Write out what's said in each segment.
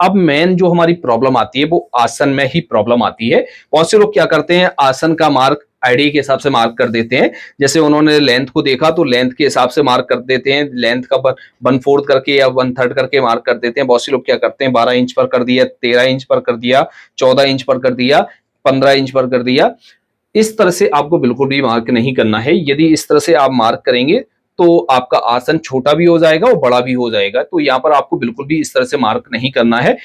अब मेन जो हमारी प्रॉब्लम आती है वो आसन में ही प्रॉब्लम आती है। बहुत से लोग क्या करते हैं, आसन का मार्क आईडी के हिसाब से मार्क कर देते हैं। जैसे उन्होंने लेंथ को देखा तो लेंथ के हिसाब से मार्क कर देते हैं, लेंथ का 1/4 करके या 1/3 करके मार्क कर देते हैं। बहुत से लोग क्या करते हैं, 12 इंच पर कर दिया, 13 इंच पर कर दिया, 14 इंच पर कर दिया, 15 इंच पर कर दिया। इस तरह से आपको बिल्कुल भी मार्क नहीं करना है। यदि इस तरह से आप मार्क करेंगे तो आपका आसन छोटा भी हो जाएगा और बड़ा भी हो जाएगा। तो यहाँ पर आपको बिल्कुल भी इस तरह से मार्क नहीं करना है।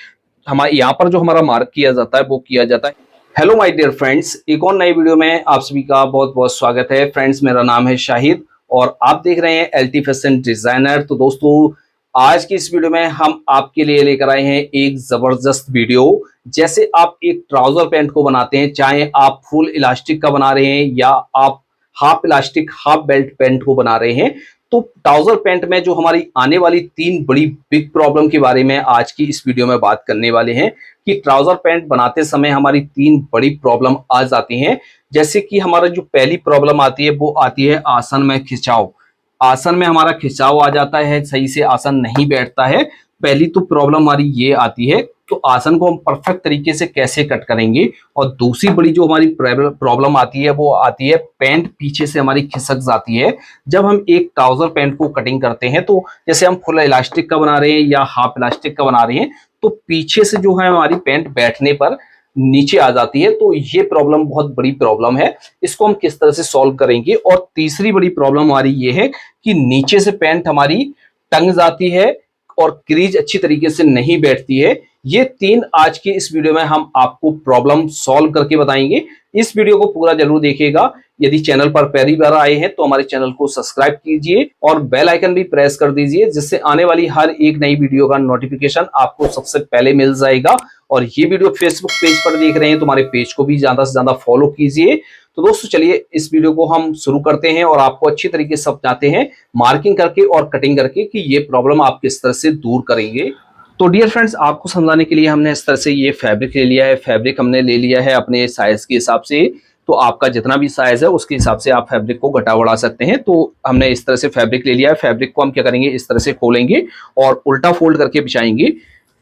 हमारे यहाँ पर जो हमारा मार्क किया जाता है वो किया जाता है। हेलो माय डियर फ्रेंड्स, एक और नई वीडियो में आप सभी का बहुत बहुत स्वागत है। फ्रेंड्स, मेरा नाम है शाहिद और आप देख रहे हैं एलटी फैशन डिजाइनर। तो दोस्तों, आज की इस वीडियो में हम आपके लिए लेकर आए हैं एक जबरदस्त वीडियो। जैसे आप एक ट्राउजर पैंट को बनाते हैं, चाहे आप फुल इलास्टिक का बना रहे हैं या आप half elastic half belt pant को बना रहे हैं, तो ट्राउजर पैंट में जो हमारी आने वाली 3 बड़ी बिग प्रॉब्लम के बारे में आज की इस वीडियो में बात करने वाले हैं कि ट्राउजर पैंट बनाते समय हमारी 3 बड़ी प्रॉब्लम आ जाती हैं। जैसे कि हमारा जो पहली प्रॉब्लम आती है वो आती है आसन में खिंचाव। आसन में हमारा खिंचाव आ जाता है, सही से आसन नहीं बैठता है। पहली तो प्रॉब्लम हमारी ये आती है। तो आसन को हम परफेक्ट तरीके से कैसे कट करेंगे। और दूसरी बड़ी जो हमारी प्रॉब्लम आती है वो आती है पैंट पीछे से हमारी खिसक जाती है। जब हम एक ट्राउजर पैंट को कटिंग करते हैं, तो जैसे हम फुल इलास्टिक का बना रहे हैं या हाफ इलास्टिक का बना रहे हैं, तो पीछे से जो है हमारी पैंट बैठने पर नीचे आ जाती है। तो ये प्रॉब्लम बहुत बड़ी प्रॉब्लम है। इसको हम किस तरह से सॉल्व करेंगे। और तीसरी बड़ी प्रॉब्लम हमारी ये है कि नीचे से पैंट हमारी टंग जाती है और क्रीज अच्छी तरीके से नहीं बैठती है। ये 3 आज की इस वीडियो में हम आपको प्रॉब्लम सॉल्व करके बताएंगे। इस वीडियो को पूरा जरूर देखिएगा। यदि चैनल पर पहली बार आए हैं तो हमारे चैनल को सब्सक्राइब कीजिए और बेल आइकन भी प्रेस कर दीजिए, जिससे आने वाली हर एक नई वीडियो का नोटिफिकेशन आपको सबसे पहले मिल जाएगा। और ये वीडियो फेसबुक पेज पर देख रहे हैं तो हमारे पेज को भी ज्यादा से ज्यादा फॉलो कीजिए। तो दोस्तों, चलिए इस वीडियो को हम शुरू करते हैं और आपको अच्छी तरीके से समझाते हैं मार्किंग करके और कटिंग करके कि ये प्रॉब्लम आप किस तरह से दूर करेंगे। तो डियर फ्रेंड्स, आपको समझाने के लिए हमने इस तरह से ये फैब्रिक ले लिया है। फैब्रिक हमने ले लिया है अपने साइज के हिसाब से। तो आपका जितना भी साइज है उसके हिसाब से आप फैब्रिक को घटा बढ़ा सकते हैं। तो हमने इस तरह से फैब्रिक ले लिया है। फैब्रिक को हम क्या करेंगे, इस तरह से खोलेंगे और उल्टा फोल्ड करके बिछाएंगे।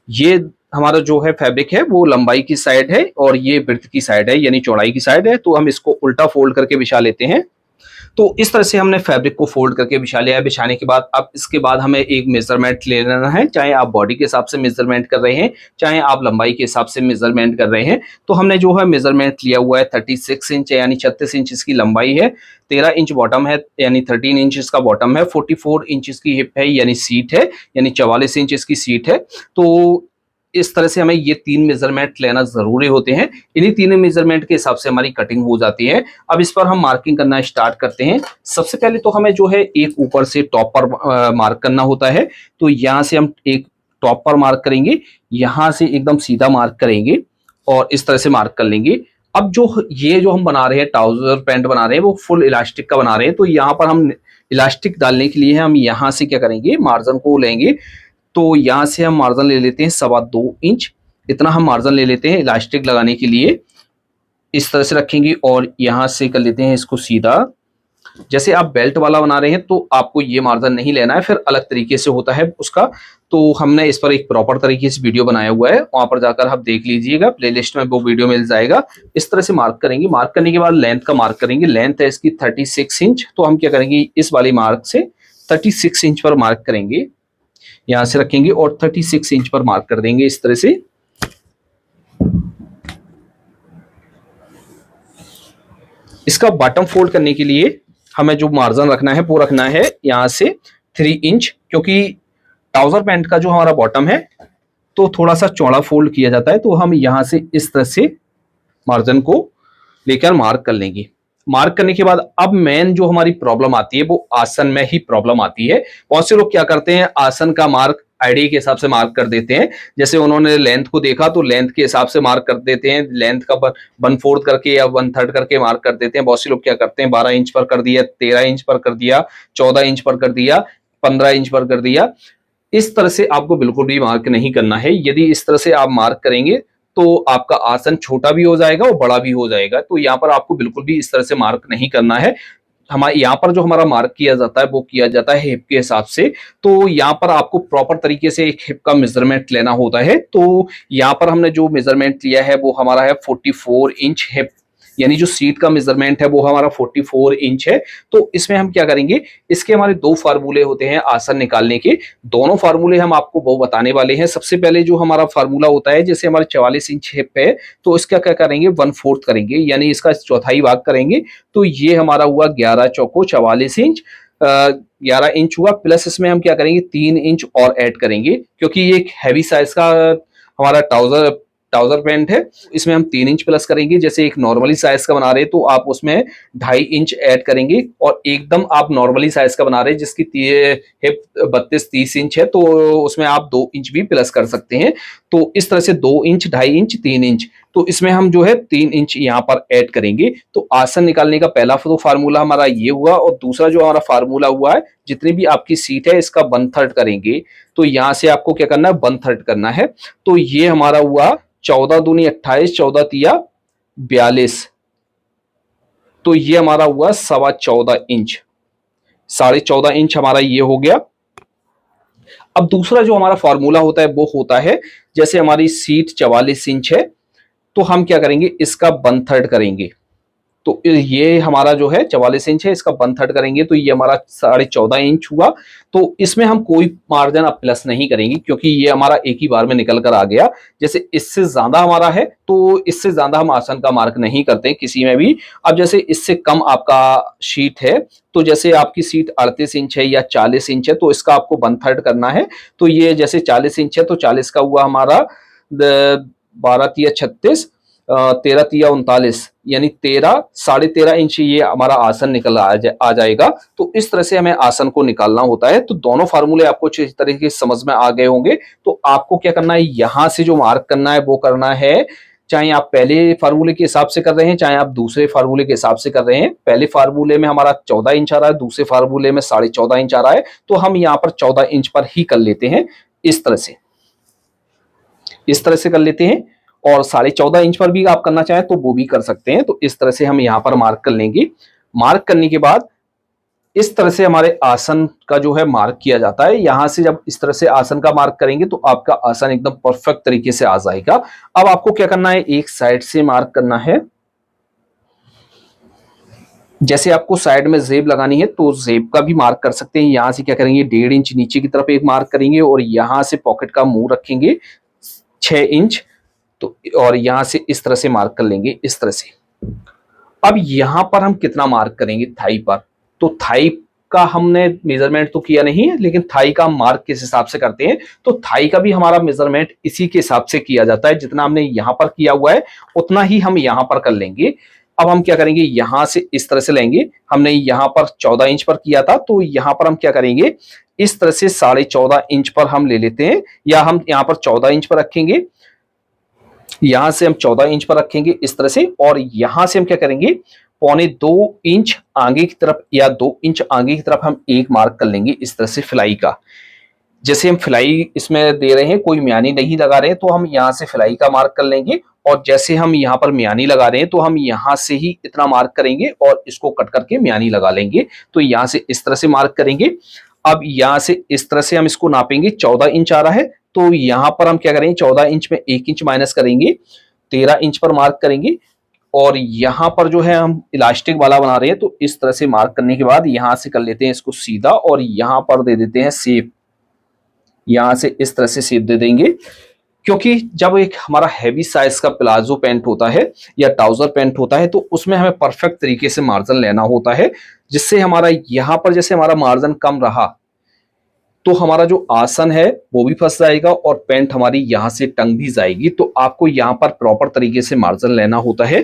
ये हमारा जो है फैब्रिक है वो लंबाई की साइड है और ये ब्रेड्थ की साइड है, यानी चौड़ाई की साइड है। तो हम इसको उल्टा फोल्ड करके बिछा लेते हैं। तो इस तरह से हमने फैब्रिक को फोल्ड करके बिछा लिया है। बिछाने के बाद अब इसके बाद हमें एक मेजरमेंट ले लेना है। चाहे आप बॉडी के हिसाब से मेजरमेंट कर रहे हैं, चाहे आप लंबाई के हिसाब से मेजरमेंट कर रहे हैं। तो हमने जो है मेजरमेंट लिया हुआ है 36 इंच, यानी 36 इंच इसकी लंबाई है, 13 इंच बॉटम है, यानी 13 इंच इसका बॉटम है, 44 इंच इसकी हिप है यानी सीट है, यानी 44 इंच इसकी सीट है। तो इस तरह से हमें ये 3 मेजरमेंट लेना जरूरी होते हैं। इन्हीं 3 मेजरमेंट के हिसाब से हमारी कटिंग हो जाती है। अब इस पर हम मार्किंग करना स्टार्ट करते हैं। सबसे पहले तो हमें जो है एक ऊपर से टॉप पर मार्क करना होता है। तो यहाँ से हम एक टॉप पर मार्क करेंगे, यहाँ से एकदम सीधा मार्क करेंगे और इस तरह से मार्क कर लेंगे। अब जो ये जो हम बना रहे हैं, ट्राउजर पैंट बना रहे हैं, वो फुल इलास्टिक का बना रहे हैं। तो यहाँ पर हम इलास्टिक डालने के लिए हम यहाँ से क्या करेंगे, मार्जिन को लेंगे। तो यहाँ से हम मार्जिन ले लेते हैं 2.25 इंच, इतना हम मार्जिन ले लेते हैं इलास्टिक लगाने के लिए। इस तरह से रखेंगे और यहाँ से कर लेते हैं इसको सीधा। जैसे आप बेल्ट वाला बना रहे हैं तो आपको ये मार्जिन नहीं लेना है, फिर अलग तरीके से होता है उसका। तो हमने इस पर एक प्रॉपर तरीके से वीडियो बनाया हुआ है, वहां पर जाकर आप देख लीजिएगा, प्लेलिस्ट में वो वीडियो मिल जाएगा। इस तरह से मार्क करेंगे। मार्क करने के बाद लेंथ का मार्क करेंगे। लेंथ है इसकी 36 इंच। तो हम क्या करेंगे, इस वाली मार्क से 36 इंच पर मार्क करेंगे, यहां से रखेंगे और 36 इंच पर मार्क कर देंगे इस तरह से। इसका बॉटम फोल्ड करने के लिए हमें जो मार्जिन रखना है वो रखना है यहां से 3 इंच, क्योंकि ट्राउजर पैंट का जो हमारा बॉटम है तो थोड़ा सा चौड़ा फोल्ड किया जाता है। तो हम यहां से इस तरह से मार्जिन को लेकर मार्क कर लेंगे। मार्क करने के बाद अब मेन जो हमारी प्रॉब्लम आती है वो आसन में ही प्रॉब्लम आती है। बहुत से लोग क्या करते हैं, आसन का मार्क आईडी के हिसाब से मार्क कर देते हैं। जैसे उन्होंने लेंथ को देखा तो लेंथ के हिसाब से मार्क कर देते हैं, लेंथ का 1/4 करके या 1/3 करके मार्क कर देते हैं। बहुत से लोग क्या करते हैं, 12 इंच पर कर दिया, 13 इंच पर कर दिया, 14 इंच पर कर दिया, 15 इंच पर कर दिया। इस तरह से आपको बिल्कुल भी मार्क नहीं करना है। यदि इस तरह से आप मार्क करेंगे तो आपका आसन छोटा भी हो जाएगा और बड़ा भी हो जाएगा। तो यहाँ पर आपको बिल्कुल भी इस तरह से मार्क नहीं करना है। हमारे यहाँ पर जो हमारा मार्क किया जाता है वो किया जाता है हिप के हिसाब से। तो यहाँ पर आपको प्रॉपर तरीके से एक हिप का मेजरमेंट लेना होता है। तो यहाँ पर हमने जो मेजरमेंट लिया है वो हमारा है 44 इंच हिप, यानी जो सीट का मेजरमेंट है वो हमारा 44 इंच है। तो इसमें हम क्या करेंगे, इसके हमारे दो फार्मूले होते हैं आसन निकालने के। दोनों फार्मूले हम आपको वो बताने वाले हैं। सबसे पहले जो हमारा फार्मूला होता है, जैसे हमारे 44 इंच हिप है तो इसका क्या करेंगे, 1/4 करेंगे, यानी इसका चौथाई भाग करेंगे। तो ये हमारा हुआ 11 चौको 44 इंच, 11 इंच हुआ। प्लस इसमें हम क्या करेंगे, 3 इंच और ऐड करेंगे, क्योंकि ये एक हैवी साइज का हमारा ट्राउजर पैंट है। इसमें हम 3 इंच प्लस करेंगे। जैसे एक नॉर्मली साइज का बना रहे हैं तो आप उसमें 2.5 इंच ऐड करेंगे, और एकदम आप नॉर्मली साइज का बना रहे हैं जिसकी हिप 32-30 इंच है तो उसमें आप 2 इंच भी प्लस कर सकते हैं। तो इस तरह से 2 इंच, 2.5 इंच, 3 इंच, तो इसमें हम जो है 3 इंच यहाँ पर ऐड करेंगे। तो आसन निकालने का पहला तो फार्मूला हमारा ये हुआ, और दूसरा जो हमारा फार्मूला हुआ है, जितनी भी आपकी सीट है इसका 1/3 करेंगे। तो यहां से आपको क्या करना है, 1/3 करना है। तो ये हमारा हुआ 14 दूनी 28, 14 तिया 42, तो ये हमारा हुआ 14.25 इंच, 14.5 इंच हमारा ये हो गया। अब दूसरा जो हमारा फॉर्मूला होता है वो होता है, जैसे हमारी सीट 44 इंच है तो हम क्या करेंगे, इसका 1/3 करेंगे। तो ये हमारा जो है 44 इंच है, इसका 1/3 करेंगे तो ये हमारा 14.5 इंच हुआ। तो इसमें हम कोई मार्जिन अब प्लस नहीं करेंगे, क्योंकि ये हमारा एक ही बार में निकल कर आ गया। जैसे इससे ज्यादा हमारा है तो इससे ज्यादा हम आसन का मार्क नहीं करते किसी में भी। अब जैसे इससे कम आपका शीट है, तो जैसे आपकी सीट 38 इंच है या 40 इंच है तो इसका आपको 1/3 करना है। तो ये जैसे 40 इंच है तो 40 का हुआ हमारा 12 तिया 36, 13 तिया 39, यानी 13, 13.5 इंच ये हमारा आसन निकल आ जाएगा। तो इस तरह से हमें आसन को निकालना होता है। तो दोनों फार्मूले आपको अच्छी तरीके से समझ में आ गए होंगे। तो आपको क्या करना है, यहां से जो मार्क करना है वो करना है, चाहे आप पहले फार्मूले के हिसाब से कर रहे हैं चाहे आप दूसरे फार्मूले के हिसाब से कर रहे हैं। पहले फार्मूले में हमारा 14 इंच आ रहा है, दूसरे फार्मूले में 14.5 इंच आ रहा है, तो हम यहाँ पर 14 इंच पर ही कर लेते हैं। इस तरह से कर लेते हैं। और 14.5 इंच पर भी आप करना चाहें तो वो भी कर सकते हैं। तो इस तरह से हम यहाँ पर मार्क कर लेंगे। मार्क करने के बाद इस तरह से हमारे आसन का जो है मार्क किया जाता है। यहां से जब इस तरह से आसन का मार्क करेंगे तो आपका आसन एकदम परफेक्ट तरीके से आ जाएगा। अब आपको क्या करना है, एक साइड से मार्क करना है। जैसे आपको साइड में जेब लगानी है तो जेब का भी मार्क कर सकते हैं। यहां से क्या करेंगे, 1.5 इंच नीचे की तरफ एक मार्क करेंगे, और यहां से पॉकेट का मुंह रखेंगे 6 इंच, तो और यहां से इस तरह से मार्क कर लेंगे, इस तरह से। अब यहां पर हम कितना मार्क करेंगे, थाई पर। तो थाई का हमने मेजरमेंट तो किया नहीं है, लेकिन थाई का मार्क किस हिसाब से करते हैं, तो थाई का भी हमारा मेजरमेंट इसी के हिसाब से किया जाता है। जितना हमने यहां पर किया हुआ है उतना ही हम यहां पर कर लेंगे। अब हम क्या करेंगे, यहां से इस तरह से लेंगे। हमने यहां पर 14 इंच पर किया था, तो यहां पर हम क्या करेंगे, इस तरह से 14.5 इंच पर हम ले लेते हैं, या हम यहां पर 14 इंच पर रखेंगे। यहां से हम 14 इंच पर रखेंगे इस तरह से, और यहां से हम क्या करेंगे, 1.25 इंच आगे की तरफ या 2 इंच आगे की तरफ हम एक मार्क कर लेंगे इस तरह से फिलाई का। जैसे हम फिलाई इसमें दे रहे हैं, कोई म्यानी नहीं लगा रहे हैं, तो हम यहां से फिलाई का मार्क कर लेंगे। और जैसे हम यहाँ पर म्यानी लगा रहे हैं तो हम यहां से ही इतना मार्क करेंगे और इसको कट करके म्यानी लगा लेंगे। तो यहां से इस तरह से मार्क करेंगे। अब यहां से इस तरह से हम इसको नापेंगे, 14 इंच आ रहा है, तो यहां पर हम क्या करेंगे, 14 इंच में 1 इंच माइनस करेंगे, 13 इंच पर मार्क करेंगे। और यहां पर जो है हम इलास्टिक वाला बना रहे हैं, तो इस तरह से मार्क करने के बाद यहां से कर लेते हैं इसको सीधा, और यहां पर दे देते हैं शेप। यहां से इस तरह से शेप दे देंगे, क्योंकि जब एक हमारा हैवी साइज का प्लाजो पैंट होता है या ट्राउजर पैंट होता है, तो उसमें हमें परफेक्ट तरीके से मार्जिन लेना होता है, जिससे हमारा यहां पर जैसे हमारा मार्जिन कम रहा तो हमारा जो आसन है वो भी फंस जाएगा और पैंट हमारी यहां से टंग भी जाएगी। तो आपको यहां पर प्रॉपर तरीके से मार्जिन लेना होता है।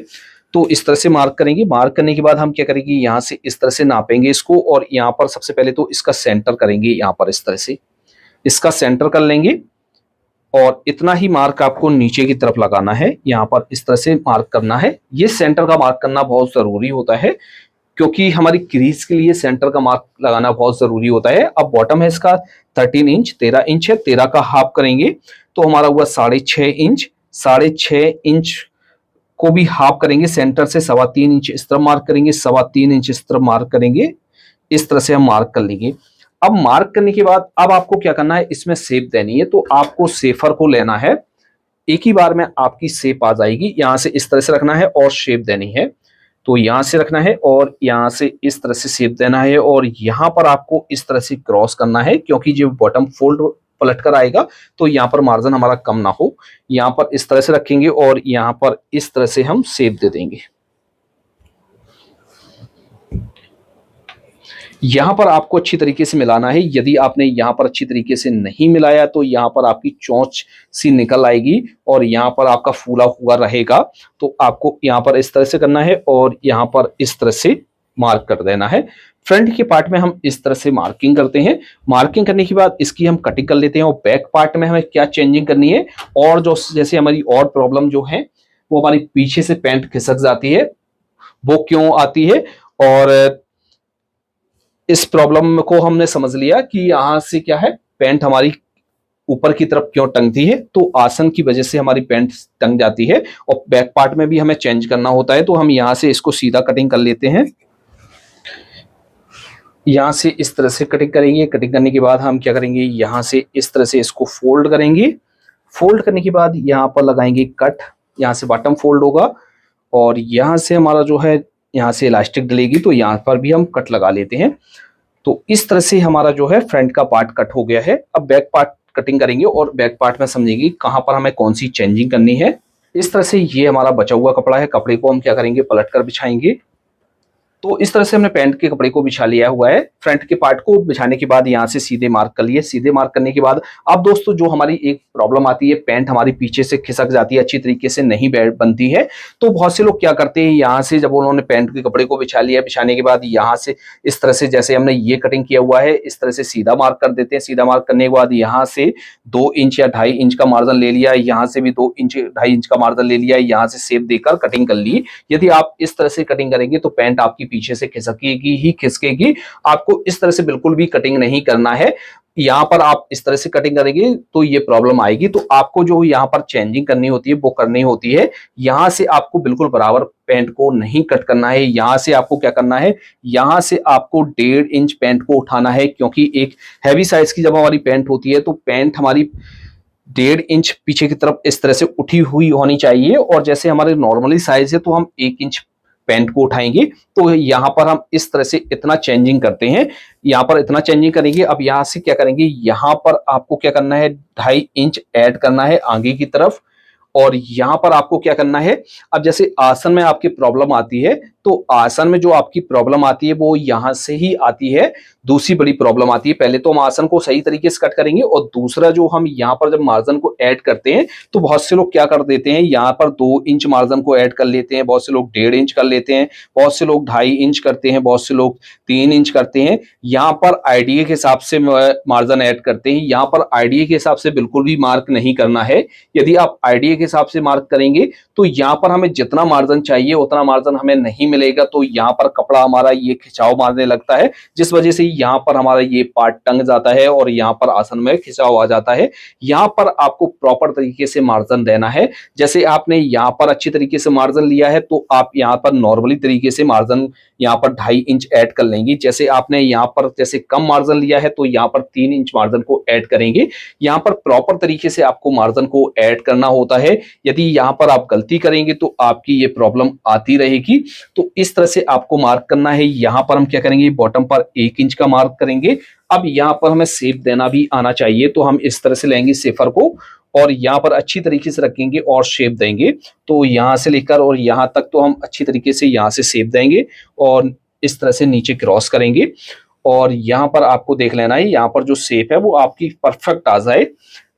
तो इस तरह से मार्क करेंगे। मार्क करने के बाद हम क्या करेंगे, यहां से इस तरह से नापेंगे इसको, और यहां पर सबसे पहले तो इसका सेंटर करेंगे, यहां पर इस तरह से इसका सेंटर कर लेंगे। और इतना ही मार्क आपको नीचे की तरफ लगाना है, यहाँ पर इस तरह से मार्क करना है। ये सेंटर का मार्क करना बहुत जरूरी होता है, क्योंकि हमारी क्रीज के लिए सेंटर का मार्क लगाना बहुत जरूरी होता है। अब बॉटम है इसका 13 इंच, 13 इंच है, 13 का हाफ करेंगे तो हमारा हुआ 6.5 इंच। 6.5 इंच को भी हाफ करेंगे, सेंटर से 3.25 इंच इस तरफ मार्क करेंगे, 3.25 इंच इस तरफ मार्क करेंगे, इस तरह से हम मार्क कर लेंगे। अब मार्क करने के बाद अब आपको क्या करना है, इसमें शेप देनी है। तो आपको शेफर को लेना है, एक ही बार में आपकी शेप आ जाएगी। यहां से इस तरह से रखना है और शेप देनी है। तो यहां से रखना है और यहां से इस तरह से शेप देना है, और यहां पर आपको इस तरह से क्रॉस करना है, क्योंकि जो बॉटम फोल्ड पलट कर आएगा तो यहाँ पर मार्जिन हमारा कम ना हो। यहाँ पर इस तरह से रखेंगे और यहाँ पर इस तरह से हम शेप दे देंगे। यहाँ पर आपको अच्छी तरीके से मिलाना है। यदि आपने यहाँ पर अच्छी तरीके से नहीं मिलाया तो यहाँ पर आपकी चोंच सी निकल आएगी और यहाँ पर आपका फूला हुआ रहेगा। तो आपको यहाँ पर इस तरह से करना है और यहाँ पर इस तरह से मार्क कर देना है। फ्रंट के पार्ट में हम इस तरह से मार्किंग करते हैं। मार्किंग करने के बाद इसकी हम कटिंग कर लेते हैं। और बैक पार्ट में हमें क्या चेंजिंग करनी है, और जो जैसे हमारी और प्रॉब्लम जो है वो हमारी पीछे से पैंट खिसक जाती है, वो क्यों आती है, और इस प्रॉब्लम को हमने समझ लिया कि यहां से क्या है, पैंट हमारी ऊपर की तरफ क्यों टंगती है। तो आसन की वजह से हमारी पैंट टंग जाती है, और बैक पार्ट में भी हमें चेंज करना होता है। तो हम यहां से इसको सीधा कटिंग कर लेते हैं। यहां से इस तरह से कटिंग करेंगे। कटिंग करने के बाद हम क्या करेंगे, यहां से इस तरह से इसको फोल्ड करेंगे। फोल्ड करने के बाद यहाँ पर लगाएंगे कट। यहाँ से बॉटम फोल्ड होगा और यहाँ से हमारा जो है यहाँ से इलास्टिक डलेगी, तो यहाँ पर भी हम कट लगा लेते हैं। तो इस तरह से हमारा जो है फ्रंट का पार्ट कट हो गया है। अब बैक पार्ट कटिंग करेंगे और बैक पार्ट में समझेंगे कहाँ पर हमें कौन सी चेंजिंग करनी है। इस तरह से ये हमारा बचा हुआ कपड़ा है। कपड़े को हम क्या करेंगे, पलट कर बिछाएंगे। तो इस तरह से हमने पैंट के कपड़े को बिछा लिया हुआ है। फ्रंट के पार्ट को बिछाने के बाद यहाँ से सीधे मार्क कर लिए। सीधे मार्क करने के बाद अब दोस्तों जो हमारी एक प्रॉब्लम आती है, पैंट हमारी पीछे से खिसक जाती है, अच्छी तरीके से नहीं बनती है। तो बहुत से लोग क्या करते हैं, यहाँ से जब उन्होंने पैंट के कपड़े को बिछा लिया, बिछाने के बाद यहाँ से इस तरह से जैसे हमने ये कटिंग किया हुआ है, इस तरह से सीधा मार्क कर देते हैं। सीधा मार्क करने के बाद यहाँ से 2 इंच या 2.5 इंच का मार्जिन ले लिया, यहाँ से भी 2 इंच 2.5 इंच का मार्जिन ले लिया, यहाँ से शेप देकर कटिंग कर ली। यदि आप इस तरह से कटिंग करेंगे तो पैंट आपकी पीछे से खिसकेगी ही खिसकेगी। आपको इस तरह से बिल्कुल भी कटिंग नहीं करना है। यहां पर आप इस तरह से कटिंग करेंगे तो ये प्रॉब्लम आएगी। तो आपको जो यहां पर चेंजिंग करनी होती है वो करनी होती है। यहां से आपको बिल्कुल बराबर पैंट को नहीं कट करना है। यहां से आपको क्या करना है, यहां से आपको 1.5 इंच पैंट को उठाना है, क्योंकि एक हैवी साइज की जब हमारी पैंट होती है तो पैंट हमारी 1.5 इंच पीछे की तरफ इस तरह से उठी हुई होनी चाहिए। और जैसे हमारे नॉर्मली साइज है तो हम 1 इंच पैंट को उठाएंगे। तो यहाँ पर हम इस तरह से इतना चेंजिंग करते हैं, यहाँ पर इतना चेंजिंग करेंगे। अब यहाँ से क्या करेंगे, यहाँ पर आपको क्या करना है, 2.5 इंच ऐड करना है आगे की तरफ। और यहाँ पर आपको क्या करना है, अब जैसे आसन में आपकी प्रॉब्लम आती है, तो आसन में जो आपकी प्रॉब्लम आती है वो यहाँ से ही आती है। दूसरी बड़ी प्रॉब्लम आती है, पहले तो हम आसन को सही तरीके से कट करेंगे, और दूसरा जो हम यहाँ पर जब मार्जिन को ऐड करते हैं तो बहुत से लोग क्या कर देते हैं, यहाँ पर 2 इंच मार्जिन को ऐड कर लेते हैं, बहुत से लोग 1.5 इंच कर लेते हैं, बहुत से लोग 2.5 इंच करते हैं, बहुत से लोग 3 इंच करते हैं। यहाँ पर आईडीए के हिसाब से मार्जिन ऐड करते हैं। यहाँ पर आईडीए के हिसाब से बिल्कुल भी मार्क नहीं करना है। यदि आप आईडीए के हिसाब से मार्क करेंगे तो यहाँ पर हमें जितना मार्जिन चाहिए उतना मार्जिन हमें नहीं मिलेगा। तो यहाँ पर कपड़ा हमारा ये खिंचाव मारने लगता है, जिस वजह से यहाँ पर हमारा ये पार्ट टंग जाता है और यहाँ पर आसन में खिंचाव आ जाता है। यहाँ पर आपको प्रॉपर तरीके से मार्जिन देना है। जैसे आपने यहाँ पर अच्छी तरीके से मार्जिन लिया है तो आप यहाँ पर नॉर्मली तरीके से मार्जिन यहाँ पर 2.5 इंच ऐड कर लेंगे। जैसे आपने यहाँ पर जैसे कम मार्जिन लिया है तो यहाँ पर 3 इंच मार्जिन को ऐड करेंगे। यहाँ पर प्रॉपर तरीके से आपको मार्जिन को ऐड करना होता है। यदि यहाँ पर आप गलती करेंगे तो आपकी ये प्रॉब्लम आती रहेगी। तो इस तरह से आपको मार्क करना है। यहाँ पर हम क्या करेंगे, बॉटम पर 1 इंच का मार्क करेंगे। अब यहाँ पर हमें शेप देना भी आना चाहिए, तो हम इस तरह से लेंगे शेफर को और यहाँ पर अच्छी तरीके से रखेंगे और शेप देंगे। तो यहाँ से लेकर और यहाँ तक तो हम अच्छी तरीके से यहाँ से शेप देंगे और इस तरह से नीचे क्रॉस करेंगे। और यहाँ पर आपको देख लेना है, यहाँ पर जो शेप है वो आपकी परफेक्ट आ जाए।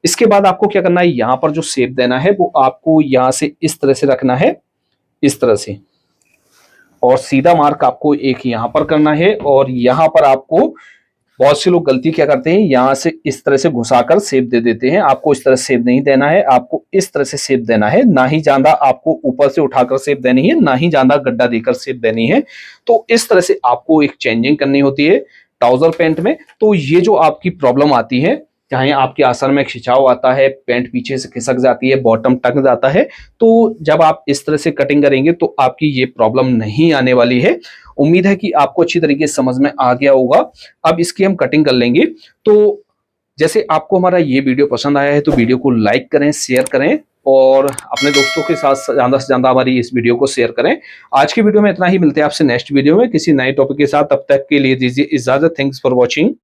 इसके बाद आपको क्या करना है, यहाँ पर जो शेप देना है वो आपको यहाँ से इस तरह से रखना है, इस तरह से, और सीधा मार्क आपको एक यहाँ पर करना है। और यहाँ पर आपको बहुत से लोग गलती क्या करते हैं, यहाँ से इस तरह से घुसाकर शेप दे देते हैं। आपको इस तरह से शेप नहीं देना है, आपको इस तरह से शेप देना है। ना ही ज्यादा आपको ऊपर से उठाकर शेप देनी है, ना ही ज्यादा गड्ढा देकर शेप देनी है। तो इस तरह से आपको एक चेंजिंग करनी होती है ट्राउजर पैंट में। तो ये जो आपकी प्रॉब्लम आती है चाहे आपके आसन में खिंचाव आता है, पैंट पीछे से खिसक जाती है, बॉटम टक जाता है, तो जब आप इस तरह से कटिंग करेंगे तो आपकी ये प्रॉब्लम नहीं आने वाली है। उम्मीद है कि आपको अच्छी तरीके से समझ में आ गया होगा। अब इसकी हम कटिंग कर लेंगे। तो जैसे आपको हमारा ये वीडियो पसंद आया है तो वीडियो को लाइक करें, शेयर करें और अपने दोस्तों के साथ ज्यादा से ज्यादा हमारी इस वीडियो को शेयर करें। आज की वीडियो में इतना ही, मिलते हैं आपसे नेक्स्ट वीडियो में किसी नए टॉपिक के साथ। तब तक के लिए दीजिए इजाजत। Thanks for watching.